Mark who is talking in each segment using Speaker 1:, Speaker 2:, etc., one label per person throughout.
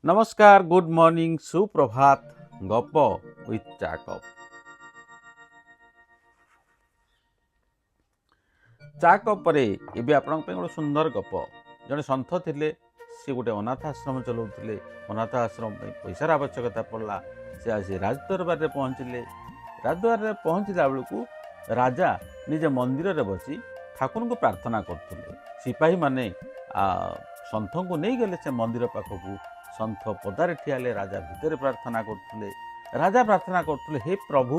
Speaker 1: नमस्कार good morning सुप्रभात गप विथ चा कप चा कप पर एबे आपन पे गोटे सुंदर गप जने सन्थ थिले से गोटे अनाथ आश्रम चलाउथिले अनाथ आश्रम पे पैसार आवश्यकता पड़ला से आसी राजदरबार रे पहुँचले राजदरबार रे पहुँचला बेलू राजा निज मंदिर रे बसी ठाकुर को प्रार्थना करथुले सिपाही माने सन्थ को नहीं गले से मंदिर पाखकू सन्थ पदारे ठियाले राजा भितर प्रार्थना करथुले राजा प्रार्थना करथुले हे प्रभु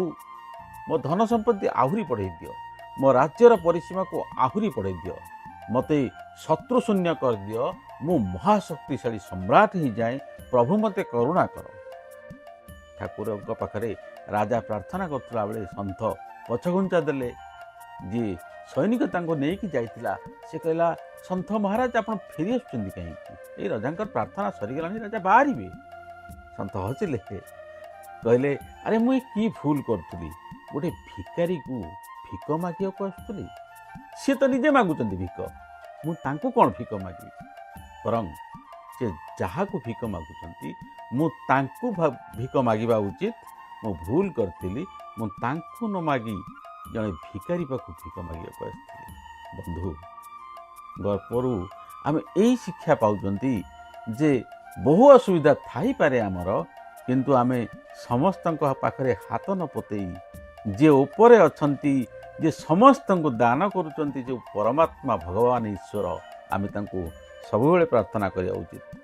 Speaker 1: मो धन संपत्ति आहुरी बढ़ाई दियो मो राज्यर परिसीमा को आहुरी बढ़ाई दियो मते शत्रु शून्य कर दियो मु महाशक्तिशाली सम्राट ही जाए प्रभु मते करुणा कर ठाकुर पाखरे राजा प्रार्थना करथुला बेले सन्थ पछघुंचा देले जी सैनिक तांको नेकी जाइतिला से कहला सन्थ महाराज आपण फेरी आसुचंदी कहीं ये राजा प्रार्थना सरीगलानी राजा बाहर सन्थ हसिले कहले अरे मुझे की भूल करी गोटे भिकारी को भिक मागिया को आसुली सी तो निजे मागुंट भिक मुझे कौन भिक मागि बरं से जहाँ को भिक मागुंट मुझे भिक मागिबा उचित मु भूल करी मुझे न मागी जड़े भिकारी पाखु भिक मागिया को आसुली बंधु गल्परू आम यही शिक्षा पाउचंती जे बहु असुविधा थाई पारे आमर किंतु आमे समस्त पाखरे हाथ न पतेई जे ऊपर अछंती जे समस्त को दान करुचंती जो परमात्मा भगवान ईश्वर आमे तांको सबुबेले प्रार्थना करिया उचित।